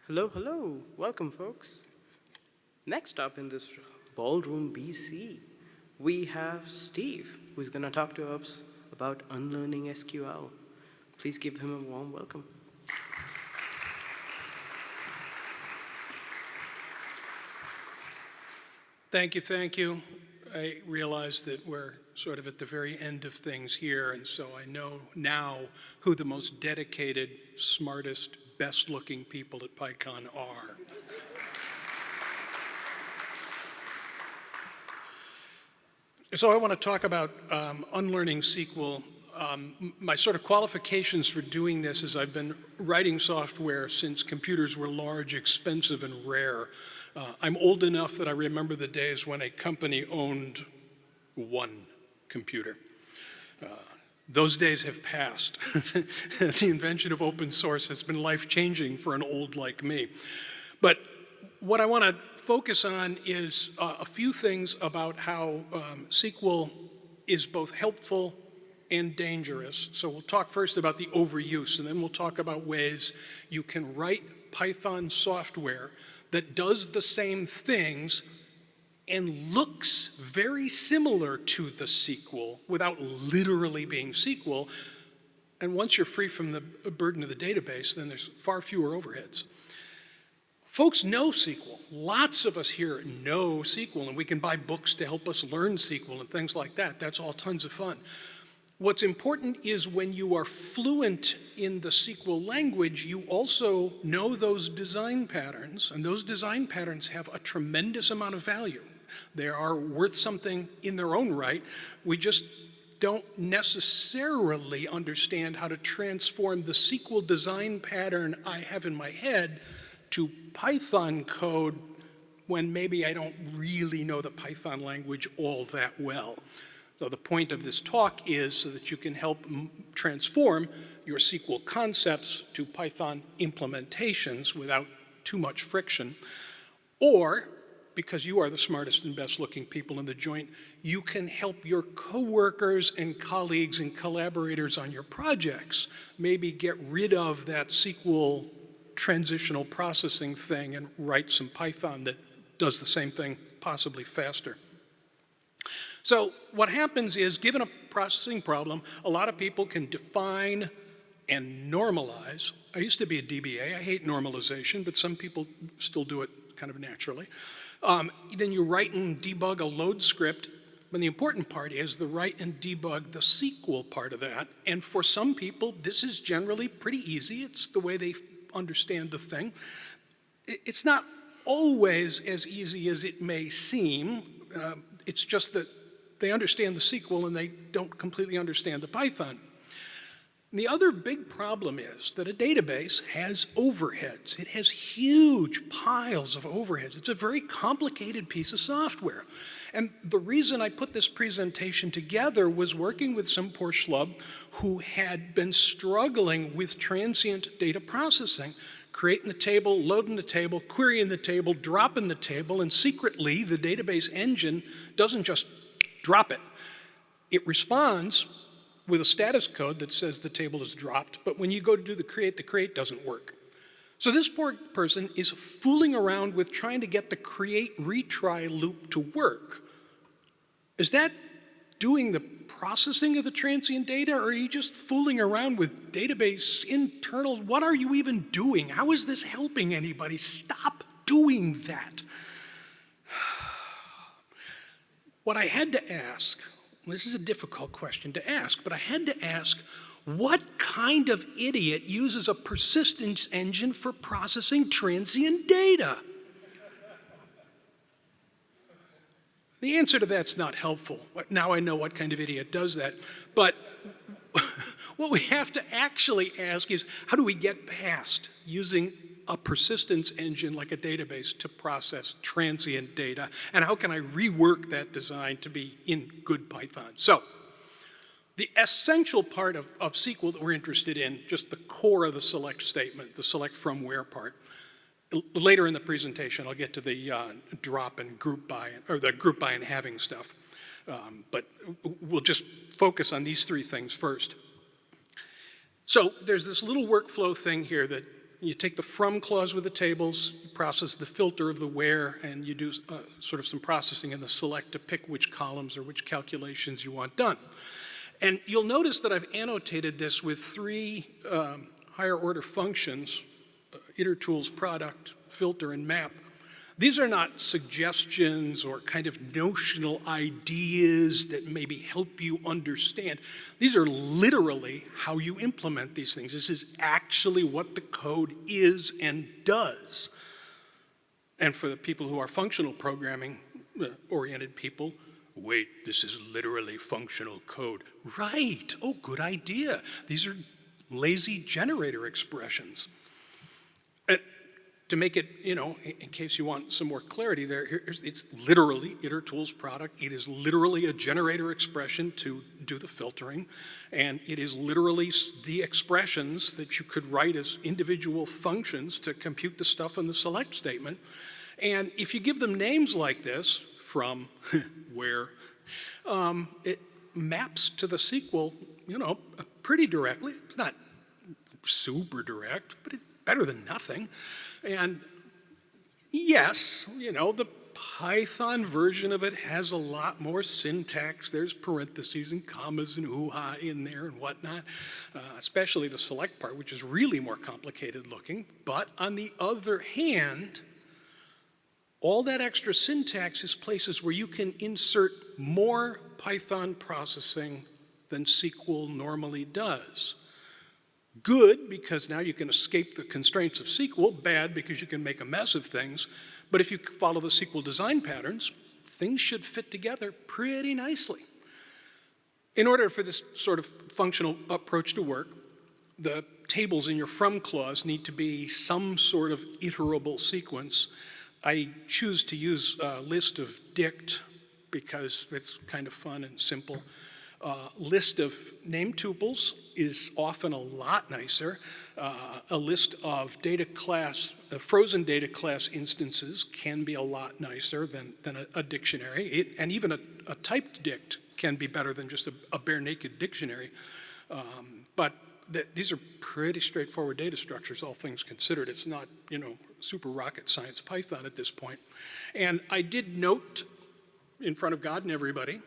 Hello, hello. Welcome, folks. Next up in this ballroom BC, we have Steve, who's going to talk to us about unlearning SQL. Please give him a warm welcome. Thank you, thank you. I realize that we're sort of at the very end of things here, and so I know now who the most dedicated, smartest, best-looking people at PyCon are. So I want to talk about unlearning SQL. My sort of qualifications for doing this is I've been writing software since computers were large, expensive, and rare. I'm old enough that I remember the days when a company owned one computer. Those days have passed. The invention of open source has been life-changing for an old like me. But what I want to focus on is a few things about how SQL is both helpful and dangerous. So we'll talk first about the overuse, and then we'll talk about ways you can write Python software that does the same things and looks very similar to the SQL without literally being SQL. And once you're free from the burden of the database, then there's far fewer overheads. Folks know SQL. Lots of us here know SQL, and we can buy books to help us learn SQL and things like that. That's all tons of fun. What's important is when you are fluent in the SQL language, you also know those design patterns, and those design patterns have a tremendous amount of value. They are worth something in their own right. We just don't necessarily understand how to transform the SQL design pattern I have in my head to Python code when maybe I don't really know the Python language all that well. So the point of this talk is so that you can help transform your SQL concepts to Python implementations without too much friction. Or, because you are the smartest and best looking people in the joint, you can help your coworkers and colleagues and collaborators on your projects maybe get rid of that SQL transitional processing thing and write some Python that does the same thing, possibly faster. So what happens is, given a processing problem, a lot of people can define and normalize. I used to be a DBA. I hate normalization, but some people still do it kind of naturally. Then you write and debug a load script. But the important part is the write and debug the SQL part of that. And for some people, this is generally pretty easy. It's the way they understand the thing. It's not always as easy as it may seem. It's just that they understand the SQL and they don't completely understand the Python. And the other big problem is that a database has overheads. It has huge piles of overheads. It's a very complicated piece of software. And the reason I put this presentation together was working with some poor schlub who had been struggling with transient data processing, creating the table, loading the table, querying the table, dropping the table, and secretly the database engine doesn't just drop it. It responds with a status code that says the table is dropped, but when you go to do the create doesn't work. So this poor person is fooling around with trying to get the create retry loop to work. Is that doing the processing of the transient data, or are you just fooling around with database internals? What are you even doing? How is this helping anybody? Stop doing that. What I had to ask, this is a difficult question to ask, but I had to ask, what kind of idiot uses a persistence engine for processing transient data? The answer to that's not helpful. Now I know what kind of idiot does that. But what we have to actually ask is, how do we get past using a persistence engine like a database to process transient data? And how can I rework that design to be in good Python? So the essential part of SQL that we're interested in, just the core of the select statement, the select from where part. Later in the presentation, I'll get to the drop and group by, or the group by and having stuff. But we'll just focus on these three things first. So there's this little workflow thing here that You take the from clause with the tables, you process the filter of the where, and you do sort of some processing in the select to pick which columns or which calculations you want done. And you'll notice that I've annotated this with three higher order functions, itertools, product, filter, and map. These are not suggestions or kind of notional ideas that maybe help you understand. These are literally how you implement these things. This is actually what the code is and does. And for the people who are functional programming oriented people, wait, this is literally functional code. Right, oh, good idea. These are lazy generator expressions. To make it, in case you want some more clarity there, it's literally itertools product. It is literally a generator expression to do the filtering. And it is literally the expressions that you could write as individual functions to compute the stuff in the select statement. And if you give them names like this, from, where, it maps to the SQL, pretty directly. It's not super direct, but it's better than nothing. And yes, the Python version of it has a lot more syntax. There's parentheses and commas and hoo-ha in there and whatnot, especially the select part, which is really more complicated looking. But on the other hand, all that extra syntax is places where you can insert more Python processing than SQL normally does. Good, because now you can escape the constraints of SQL. Bad, because you can make a mess of things. But if you follow the SQL design patterns, things should fit together pretty nicely. In order for this sort of functional approach to work, the tables in your from clause need to be some sort of iterable sequence. I choose to use a list of dict because it's kind of fun and simple. List of name tuples is often a lot nicer. A list of data class, frozen data class instances can be a lot nicer than a dictionary. And even a typed dict can be better than just a bare naked dictionary. But these are pretty straightforward data structures, all things considered. It's not, super rocket science Python at this point. And I did note in front of God and everybody,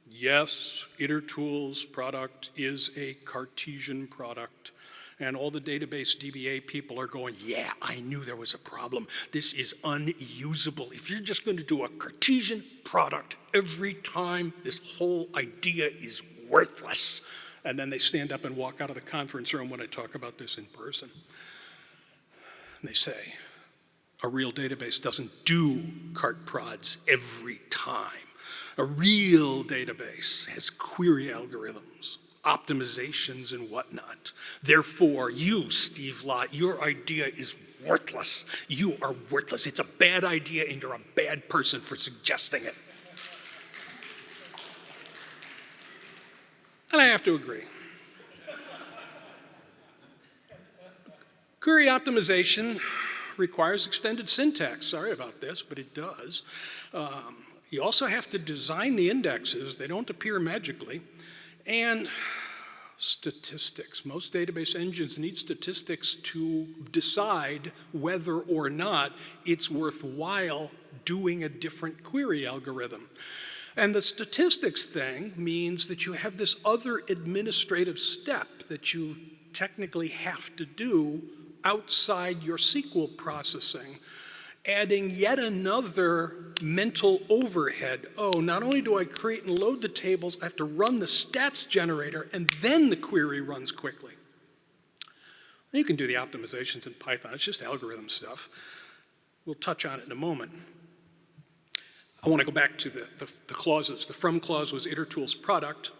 yes, itertools product is a Cartesian product. And all the database DBA people are going, yeah, I knew there was a problem. This is unusable. If you're just going to do a Cartesian product every time, this whole idea is worthless. And then they stand up and walk out of the conference room when I talk about this in person. And they say, a real database doesn't do cart prods every time. A real database has query algorithms, optimizations, and whatnot. Therefore, you, Steve Lott, your idea is worthless. You are worthless. It's a bad idea, and you're a bad person for suggesting it. And I have to agree. Query optimization requires extended syntax. Sorry about this, but it does. You also have to design the indexes. They don't appear magically. And statistics. Most database engines need statistics to decide whether or not it's worthwhile doing a different query algorithm. And the statistics thing means that you have this other administrative step that you technically have to do outside your SQL processing, adding yet another mental overhead. Oh, not only do I create and load the tables, I have to run the stats generator, and then the query runs quickly. You can do the optimizations in Python. It's just algorithm stuff. We'll touch on it in a moment. I want to go back to the clauses. The from clause was itertools product.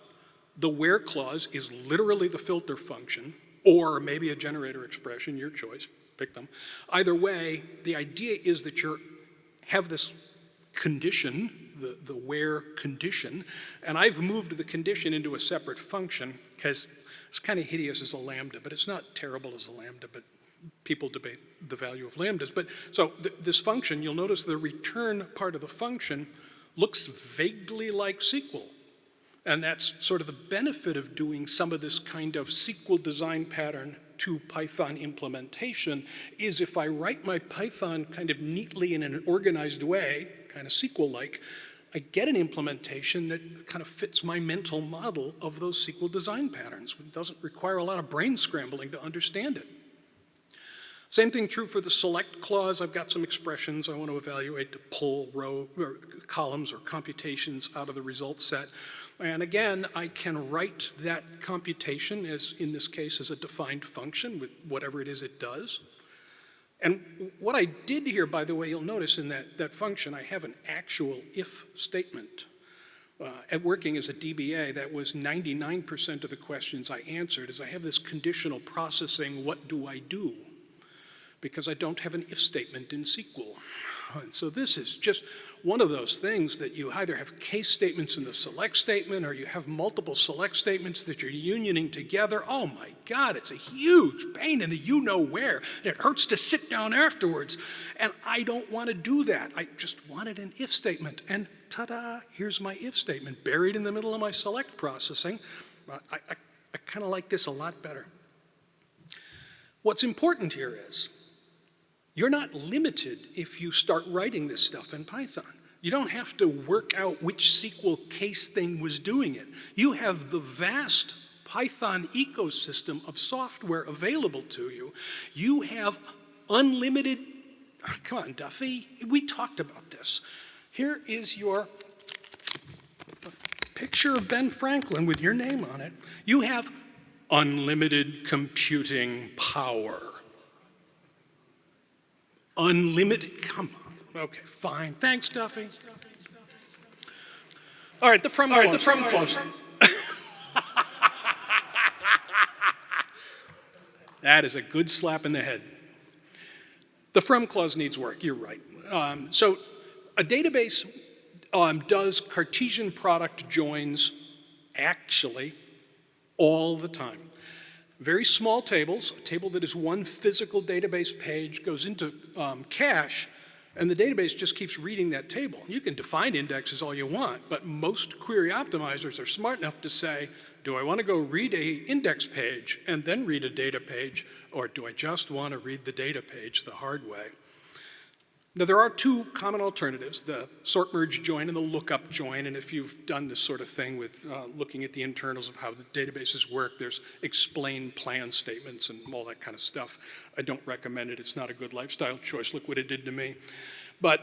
The where clause is literally the filter function, or maybe a generator expression, your choice, pick them. Either way, the idea is that you have this condition, the where condition, and I've moved the condition into a separate function because it's kind of hideous as a lambda, but it's not terrible as a lambda, but people debate the value of lambdas. But so this function, you'll notice the return part of the function looks vaguely like SQL. And that's sort of the benefit of doing some of this kind of SQL design pattern to Python implementation, is if I write my Python kind of neatly in an organized way, kind of SQL-like, I get an implementation that kind of fits my mental model of those SQL design patterns. It doesn't require a lot of brain scrambling to understand it. Same thing true for the select clause. I've got some expressions I want to evaluate to pull columns or computations out of the result set. And again, I can write that computation as, in this case, as a defined function with whatever it is it does. And what I did here, by the way, you'll notice in that function, I have an actual if statement. At working as a DBA, that was 99% of the questions I answered, is I have this conditional processing, what do I do? Because I don't have an if statement in SQL. And so this is just one of those things that you either have case statements in the select statement or you have multiple select statements that you're unioning together. Oh my God, it's a huge pain in the you-know-where. It hurts to sit down afterwards. And I don't want to do that. I just wanted an if statement. And ta-da, here's my if statement buried in the middle of my select processing. I kind of like this a lot better. What's important here is, you're not limited if you start writing this stuff in Python. You don't have to work out which SQL case thing was doing it. You have the vast Python ecosystem of software available to you. You have unlimited, come on, Duffy, we talked about this. Here is your picture of Ben Franklin with your name on it. You have unlimited computing power. Unlimited, come on. Okay, fine. Thanks, Duffy. All right, the from clause. That is a good slap in the head. The from clause needs work, you're right. So a database does Cartesian product joins actually all the time. Very small tables, a table that is one physical database page goes into cache, and the database just keeps reading that table. You can define indexes all you want, but most query optimizers are smart enough to say, do I want to go read a index page and then read a data page, or do I just want to read the data page the hard way? Now, there are two common alternatives, the sort merge join and the lookup join, and if you've done this sort of thing with looking at the internals of how the databases work, there's explain plan statements and all that kind of stuff. I don't recommend it. It's not a good lifestyle choice. Look what it did to me. But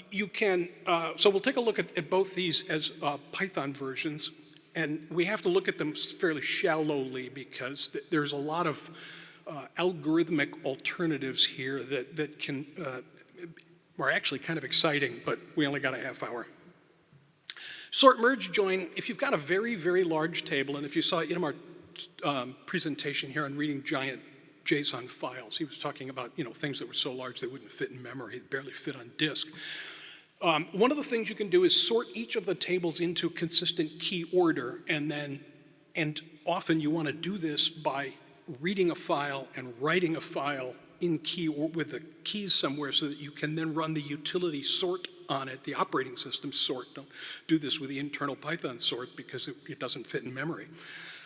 you can, so we'll take a look at both these as Python versions, and we have to look at them fairly shallowly because there's a lot of algorithmic alternatives here that can are actually kind of exciting, but we only got a half hour. Sort merge join, if you've got a very, very large table, and if you saw Itamar's presentation here on reading giant JSON files, he was talking about things that were so large they wouldn't fit in memory, they barely fit on disk. One of the things you can do is sort each of the tables into consistent key order, and often you want to do this by reading a file and writing a file in key or with the keys somewhere so that you can then run the utility sort on it, the operating system sort. Don't do this with the internal Python sort because it doesn't fit in memory.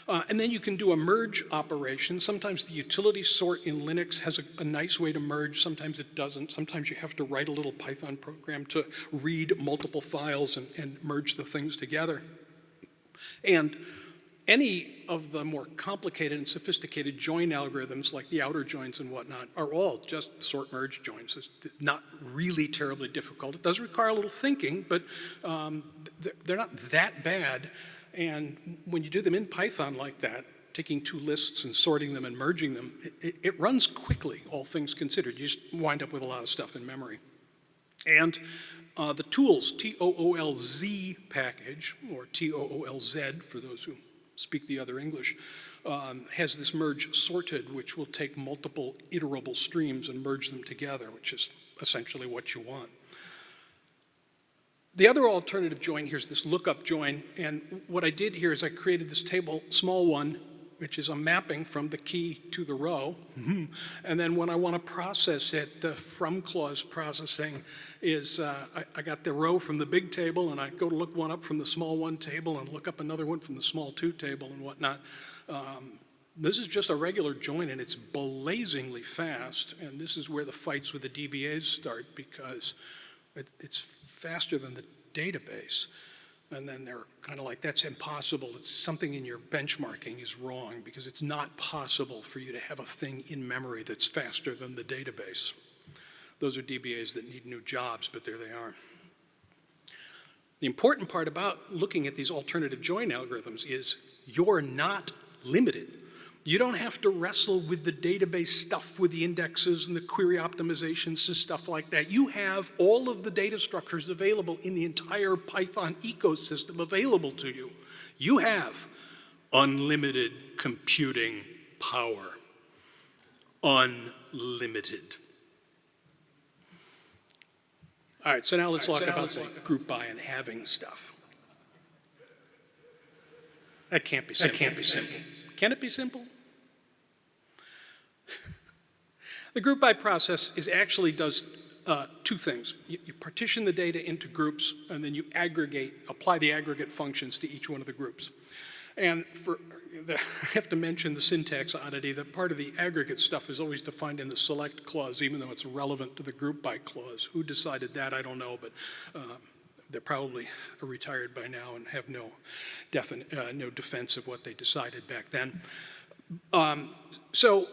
And then you can do a merge operation. Sometimes the utility sort in Linux has a nice way to merge. Sometimes it doesn't. Sometimes you have to write a little Python program to read multiple files and merge the things together. And any of the more complicated and sophisticated join algorithms like the outer joins and whatnot are all just sort merge joins. It's not really terribly difficult. It does require a little thinking, but they're not that bad. And when you do them in Python like that, taking two lists and sorting them and merging them, it runs quickly, all things considered. You just wind up with a lot of stuff in memory. And the tools, TOOLZ package, or TOOLZ for those who speak the other English, has this merge sorted, which will take multiple iterable streams and merge them together, which is essentially what you want. The other alternative join here is this lookup join, and what I did here is I created this table, small one, which is a mapping from the key to the row. And then when I want to process it, the from clause processing is, I got the row from the big table, and I go to look one up from the small one table and look up another one from the small two table and whatnot. This is just a regular join, and it's blazingly fast, and this is where the fights with the DBAs start, because it's faster than the database. And then they're kind of like, that's impossible. It's something in your benchmarking is wrong, because it's not possible for you to have a thing in memory that's faster than the database. Those are DBAs that need new jobs, but there they are. The important part about looking at these alternative join algorithms is you're not limited. You don't have to wrestle with the database stuff, with the indexes and the query optimizations and stuff like that. You have all of the data structures available in the entire Python ecosystem available to you. You have unlimited computing power. Unlimited. All right, so now let's talk about the group by and having stuff. That can't be simple. That can't be simple. Can it be simple? The group by process actually does two things. You partition the data into groups, and then you apply the aggregate functions to each one of the groups. And I have to mention the syntax oddity, that part of the aggregate stuff is always defined in the select clause, even though it's relevant to the group by clause. Who decided that, I don't know, but they're probably retired by now and have no defense of what they decided back then. So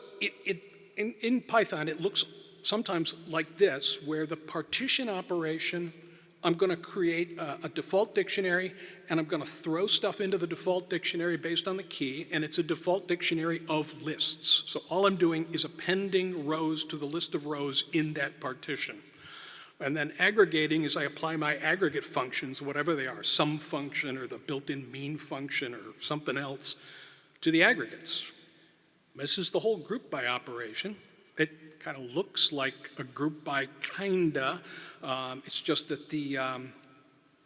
in Python, it looks sometimes like this, where the partition operation, I'm going to create a default dictionary, and I'm going to throw stuff into the default dictionary based on the key, and it's a default dictionary of lists. So all I'm doing is appending rows to the list of rows in that partition. And then aggregating is I apply my aggregate functions, whatever they are, sum function or the built-in mean function or something else, to the aggregates. This is the whole group by operation. It kind of looks like a group by kinda. It's just that the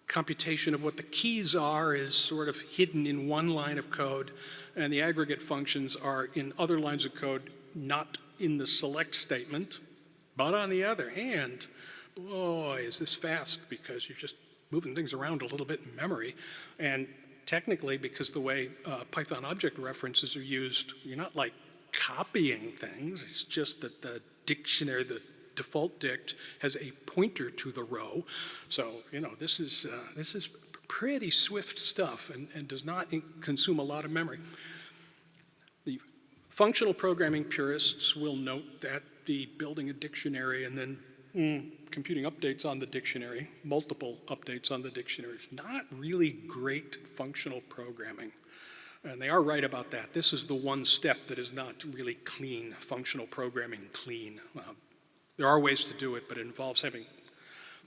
computation of what the keys are is sort of hidden in one line of code, and the aggregate functions are in other lines of code, not in the select statement. But on the other hand, boy, is this fast, because you're just moving things around a little bit in memory. And technically, because the way Python object references are used, you're not like copying things. It's just that the dictionary, the default dict, has a pointer to the row. So, this is pretty swift stuff and does not consume a lot of memory. The functional programming purists will note that the building a dictionary and then computing updates on the dictionary, multiple updates on the dictionary, is not really great functional programming. And they are right about that. This is the one step that is not really clean, functional programming clean. There are ways to do it, but it involves having,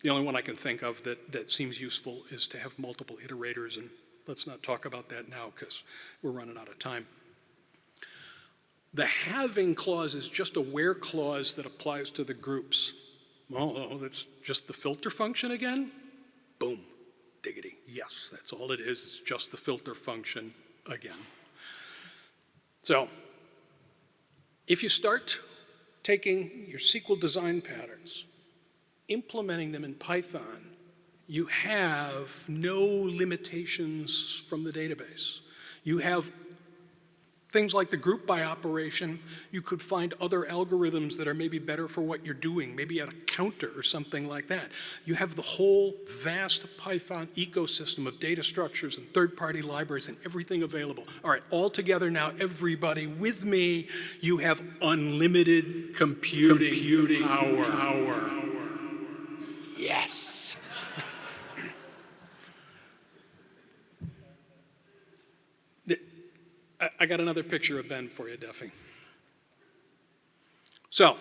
the only one I can think of that seems useful is to have multiple iterators, and let's not talk about that now because we're running out of time. The having clause is just a where clause that applies to the groups. Oh, that's just the filter function again? Boom, diggity. Yes, that's all it is. It's just the filter function again. So, if you start taking your SQL design patterns, implementing them in Python, you have no limitations from the database. You have things like the group by operation. You could find other algorithms that are maybe better for what you're doing, maybe at a counter or something like that. You have the whole vast Python ecosystem of data structures and third-party libraries and everything available. All right, all together now, everybody with me, you have unlimited computing power. Yes. I got another picture of Ben for you, Duffy. So,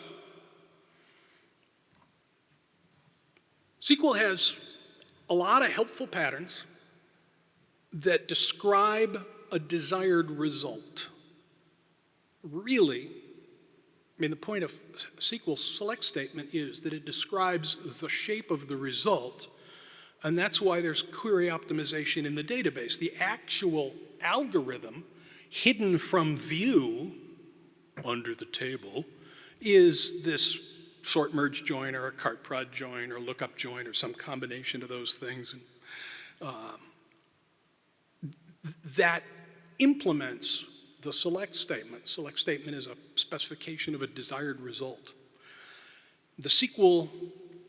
SQL has a lot of helpful patterns that describe a desired result. Really, I mean, the point of SQL's select statement is that it describes the shape of the result, and that's why there's query optimization in the database. The actual algorithm Hidden from view under the table is this sort merge join or a cart prod join or lookup join or some combination of those things. And, that implements the select statement. Select statement is a specification of a desired result. The SQL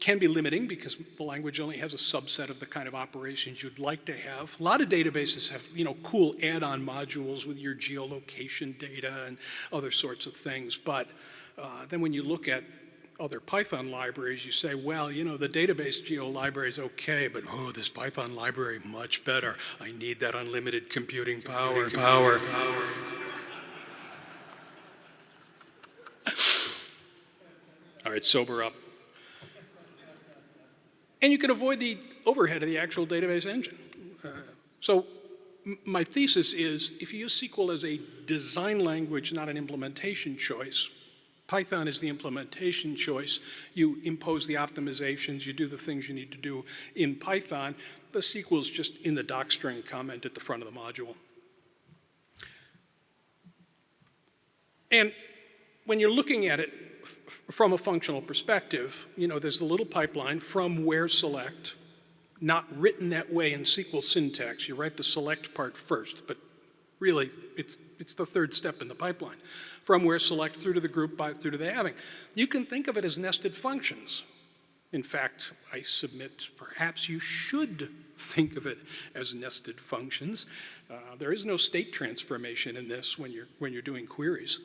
can be limiting because the language only has a subset of the kind of operations you'd like to have. A lot of databases have, cool add-on modules with your geolocation data and other sorts of things. But then when you look at other Python libraries, you say, well, the database geo library is okay, but this Python library, much better. I need that unlimited computing power. All right, sober up. And you can avoid the overhead of the actual database engine. So my thesis is, if you use SQL as a design language, not an implementation choice, Python is the implementation choice. You impose the optimizations, you do the things you need to do in Python. The SQL is just in the docstring comment at the front of the module. And when you're looking at it from a functional perspective, there's the little pipeline from where select, not written that way in SQL syntax. You write the select part first, but really it's the third step in the pipeline. From where select through to the group by through to the having. You can think of it as nested functions. In fact, I submit perhaps you should think of it as nested functions. There is no state transformation in this when you're doing queries.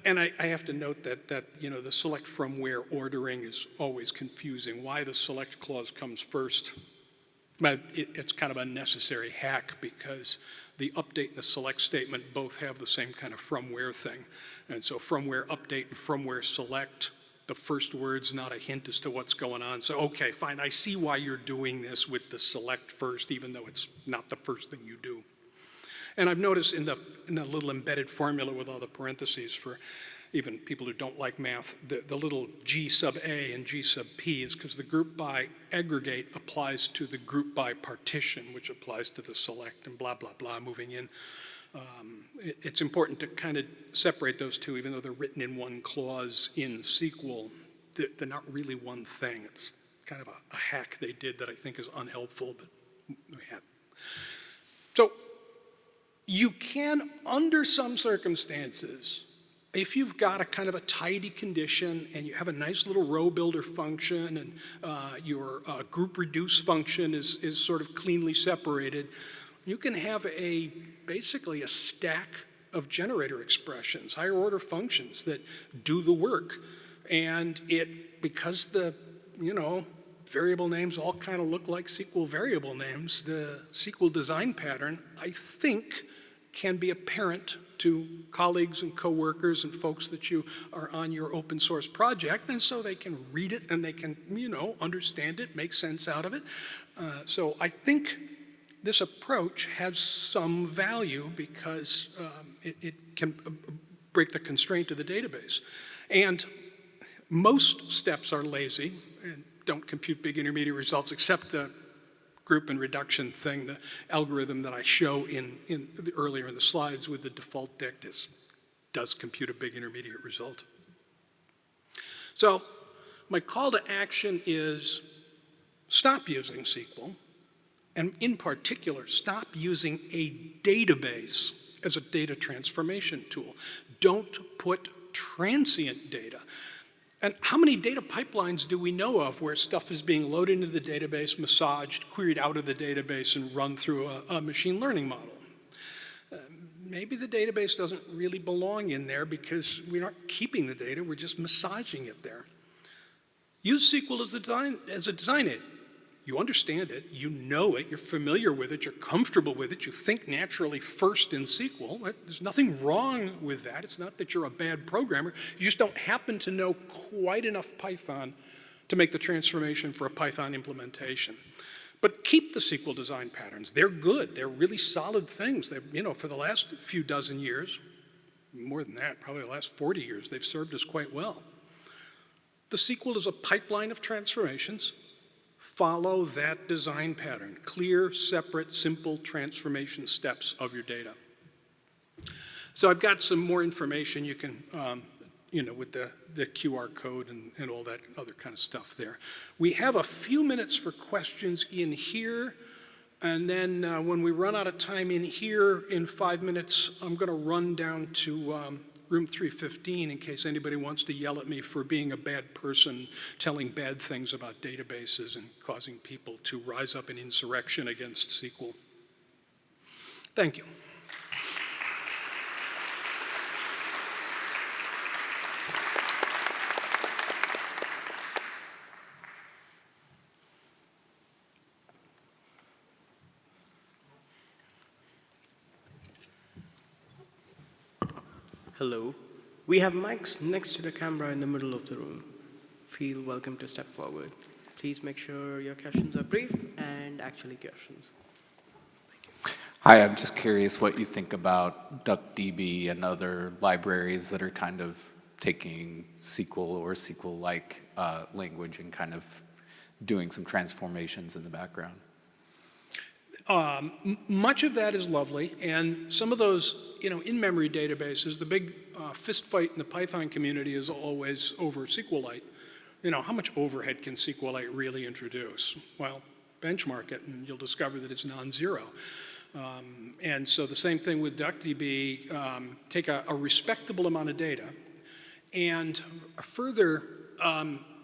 And I have to note that the select from where ordering is always confusing. Why the select clause comes first, but it's kind of a necessary hack because the update and the select statement both have the same kind of from where thing. And so from where update and from where select, the first word's not a hint as to what's going on. So okay, fine, I see why you're doing this with the select first, even though it's not the first thing you do. And I've noticed in the little embedded formula with all the parentheses for even people who don't like math, the little G sub A and G sub P is because the group by aggregate applies to the group by partition, which applies to the select and blah, blah, blah, moving in. It's important to kind of separate those two, even though they're written in one clause in SQL. They're not really one thing. It's kind of a hack they did that I think is unhelpful, but we had. So you can, under some circumstances, if you've got a kind of a tidy condition and you have a nice little row builder function and your group reduce function is sort of cleanly separated, you can have basically a stack of generator expressions, higher order functions that do the work. And because the, variable names all kind of look like SQL variable names, the SQL design pattern, I think, can be apparent to colleagues and coworkers and folks that you are on your open source project, and so they can read it and they can, understand it, make sense out of it. So I think this approach has some value because it can break the constraint of the database. And most steps are lazy and don't compute big intermediate results except the group and reduction thing, the algorithm that I show earlier in the slides with the default dict does compute a big intermediate result. So my call to action is stop using SQL, and in particular, stop using a database as a data transformation tool. Don't put transient data. And how many data pipelines do we know of where stuff is being loaded into the database, massaged, queried out of the database, and run through a machine learning model? Maybe the database doesn't really belong in there because we aren't keeping the data, we're just massaging it there. Use SQL as a design aid. You understand it, you know it, you're familiar with it, you're comfortable with it, you think naturally first in SQL. There's nothing wrong with that. It's not that you're a bad programmer. You just don't happen to know quite enough Python to make the transformation for a Python implementation. But keep the SQL design patterns. They're good. They're really solid things. They've, for the last few dozen years, more than that, probably the last 40 years, they've served us quite well. The SQL is a pipeline of transformations. Follow that design pattern. Clear, separate, simple transformation steps of your data. So I've got some more information you can, with the QR code and all that other kind of stuff there. We have a few minutes for questions in here. And then when we run out of time in here in 5 minutes, I'm going to run down to room 315 in case anybody wants to yell at me for being a bad person, telling bad things about databases and causing people to rise up in insurrection against SQL. Thank you. Hello. We have mics next to the camera in the middle of the room. Feel welcome to step forward. Please make sure your questions are brief and actually questions. Hi, I'm just curious what you think about DuckDB and other libraries that are kind of taking SQL or SQL-like language and kind of doing some transformations in the background. Much of that is lovely, and some of those, in-memory databases, the big fist fight in the Python community is always over SQLite. How much overhead can SQLite really introduce? Well, benchmark it, and you'll discover that it's non-zero. And so the same thing with DuckDB, take a respectable amount of data, and further,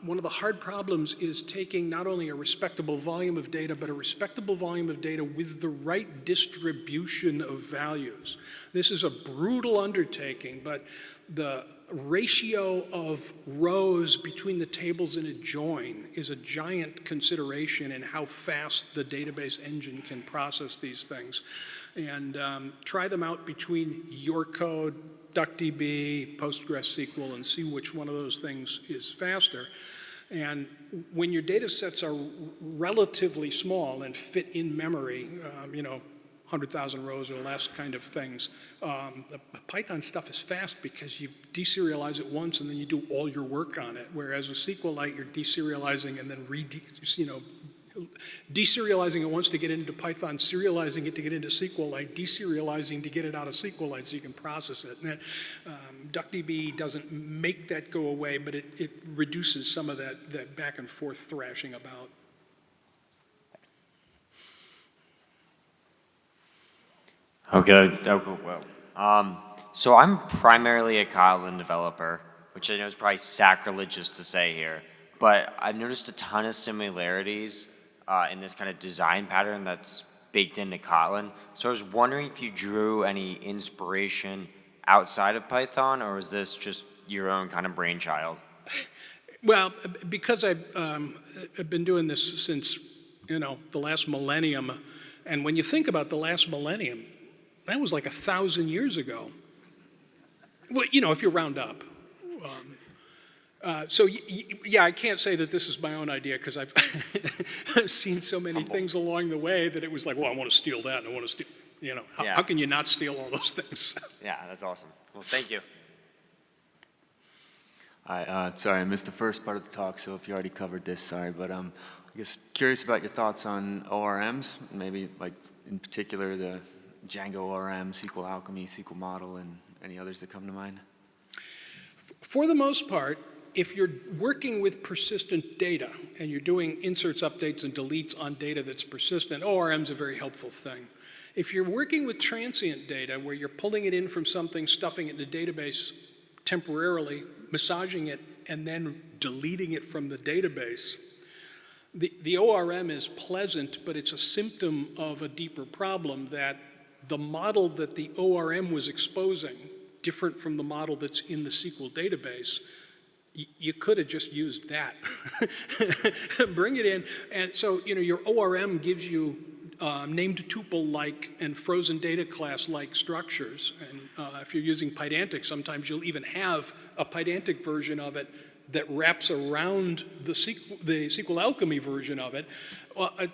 one of the hard problems is taking not only a respectable volume of data, but a respectable volume of data with the right distribution of values. This is a brutal undertaking, but the ratio of rows between the tables in a join is a giant consideration in how fast the database engine can process these things. And try them out between your code, DuckDB, PostgreSQL, and see which one of those things is faster. And when your data sets are relatively small and fit in memory, 100,000 rows or less kind of things, the Python stuff is fast because you deserialize it once and then you do all your work on it. Whereas with SQLite, you're deserializing and then deserializing it once to get into Python, serializing it to get into SQLite, deserializing to get it out of SQLite so you can process it. And DuckDB doesn't make that go away, but it reduces some of that back and forth thrashing about. Okay, well. So I'm primarily a Kotlin developer, which I know is probably sacrilegious to say here, but I've noticed a ton of similarities in this kind of design pattern that's baked into Kotlin. So I was wondering if you drew any inspiration outside of Python, or is this just your own kind of brainchild? Well, because I've been doing this since, the last millennium, and when you think about the last millennium, that was like 1,000 years ago. Well, if you round up. So yeah, I can't say that this is my own idea because I've I've seen so many things along the way that it was like, well, I want to steal that and I want to steal, how can you not steal all those things? Yeah, that's awesome. Well, thank you. Sorry, I missed the first part of the talk, so if you already covered this, sorry. But I guess curious about your thoughts on ORMs, maybe like in particular the Django ORM, SQL Alchemy, SQL Model, and any others that come to mind? For the most part, if you're working with persistent data and you're doing inserts, updates, and deletes on data that's persistent, ORM is a very helpful thing. If you're working with transient data where you're pulling it in from something, stuffing it in a database temporarily, massaging it, and then deleting it from the database, the ORM is pleasant, but it's a symptom of a deeper problem that the model that the ORM was exposing, different from the model that's in the SQL database, you could have just used that. Bring it in, and so your ORM gives you named tuple-like and frozen data class-like structures. And if you're using Pydantic, sometimes you'll even have a Pydantic version of it that wraps around the SQL Alchemy version of it.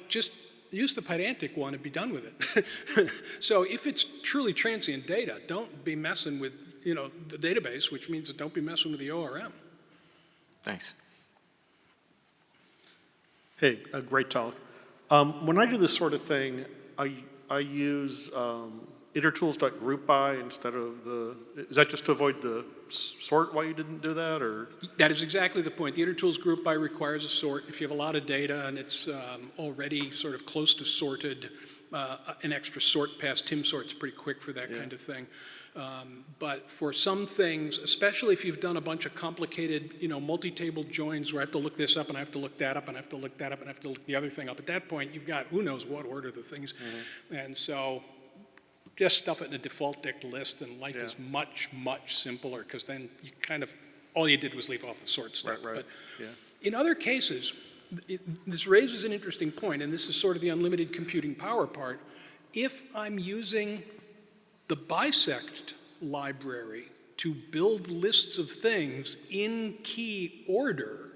Just use the Pydantic one and be done with it. So if it's truly transient data, don't be messing with the database, which means don't be messing with the ORM. Thanks. Hey, great talk. When I do this sort of thing, I use itertools.groupby instead of is that just to avoid the sort why you didn't do that, or? That is exactly the point. The itertools group by requires a sort. If you have a lot of data and it's already sort of close to sorted, an extra sort past Tim sort's pretty quick for that kind of thing. But for some things, especially if you've done a bunch of complicated, multi-table joins where I have to look this up and I have to look that up and I have to look that up and I have to look the other thing up, at that point you've got who knows what order the things. And so just stuff it in a default dict list and life is much, much simpler, because then you kind of, all you did was leave off the sort stuff. Right, But yeah. in other cases, this raises an interesting point, and this is sort of the unlimited computing power part. If I'm using the bisect library to build lists of things in key order,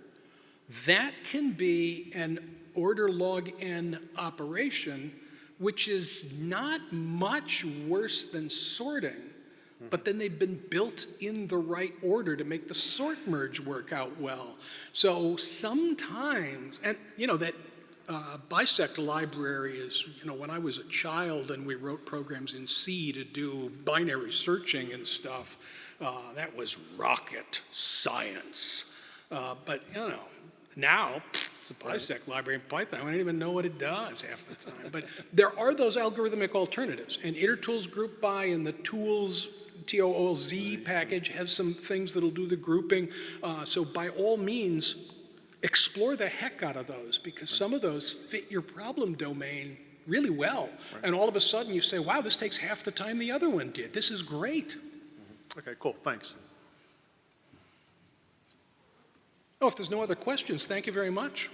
that can be an order log n operation, which is not much worse than sorting, but then they've been built in the right order to make the sort merge work out well. So sometimes, and that bisect library is, when I was a child and we wrote programs in C to do binary searching and stuff, that was rocket science. But, now it's a bisect library in Python. I don't even know what it does half the time. But there are those algorithmic alternatives. And itertools group by and the tools, TOOLZ package has some things that'll do the grouping. So by all means, explore the heck out of those, because some of those fit your problem domain really well. And all of a sudden you say, wow, this takes half the time the other one did. This is great. Okay, cool, thanks. Oh, if there's no other questions, thank you very much.